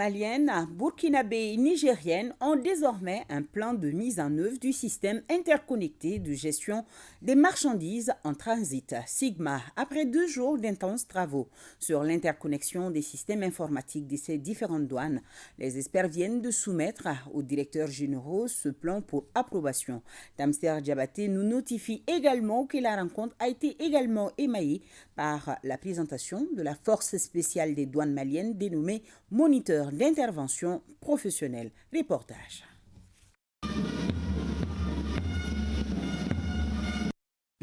maliennes, burkinabées et nigériennes ont désormais un plan de mise en œuvre du système interconnecté de gestion des marchandises en transit, Sigma, après 2 jours d'intenses travaux sur l'interconnexion des systèmes informatiques de ces différentes douanes. Les experts viennent de soumettre aux directeurs généraux ce plan pour approbation. Tamster Diabaté nous notifie également que la rencontre a été également émaillée par la présentation de la force spéciale des douanes maliennes dénommée Moniteur d'intervention professionnelle. Reportage.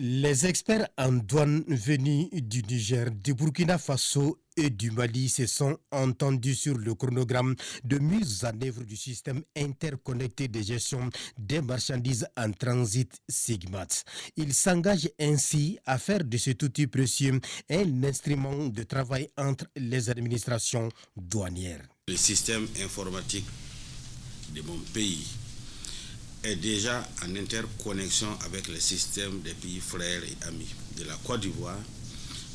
Les experts en douane venus du Niger, du Burkina Faso et du Mali se sont entendus sur le chronogramme de mise en œuvre du système interconnecté de gestion des marchandises en transit SIGMAT. Ils s'engagent ainsi à faire de cet outil précieux un instrument de travail entre les administrations douanières. Le système informatique de mon pays est déjà en interconnexion avec les systèmes des pays frères et amis de la Côte d'Ivoire,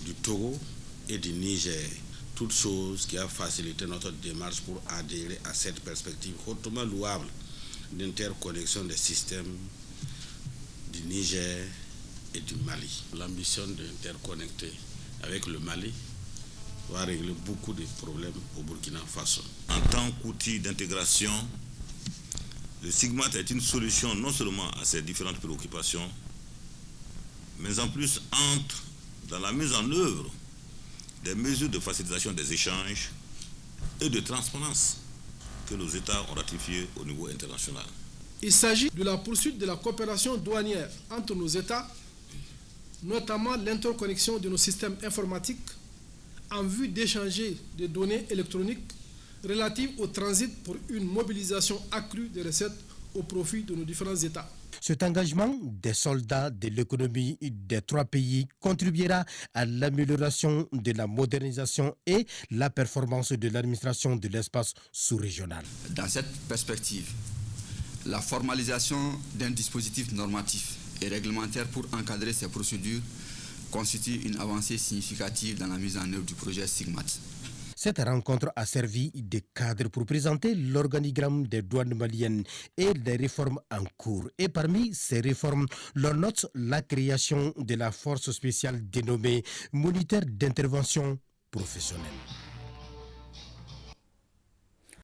du Togo et du Niger. Toute chose qui a facilité notre démarche pour adhérer à cette perspective hautement louable d'interconnexion des systèmes du Niger et du Mali. L'ambition d'interconnecter avec le Mali va régler beaucoup de problèmes au Burkina Faso. En tant qu'outil d'intégration, le SIGMAT est une solution non seulement à ces différentes préoccupations, mais en plus entre dans la mise en œuvre des mesures de facilitation des échanges et de transparence que nos États ont ratifiées au niveau international. Il s'agit de la poursuite de la coopération douanière entre nos États, notamment l'interconnexion de nos systèmes informatiques en vue d'échanger des données électroniques relatives au transit pour une mobilisation accrue des recettes au profit de nos différents États. Cet engagement des soldats de l'économie des 3 pays contribuera à l'amélioration de la modernisation et la performance de l'administration de l'espace sous-régional. Dans cette perspective, la formalisation d'un dispositif normatif et réglementaire pour encadrer ces procédures constitue une avancée significative dans la mise en œuvre du projet SIGMAT. Cette rencontre a servi de cadre pour présenter l'organigramme des douanes maliennes et les réformes en cours. Et parmi ces réformes, l'on note la création de la force spéciale dénommée Moniteur d'intervention professionnelle.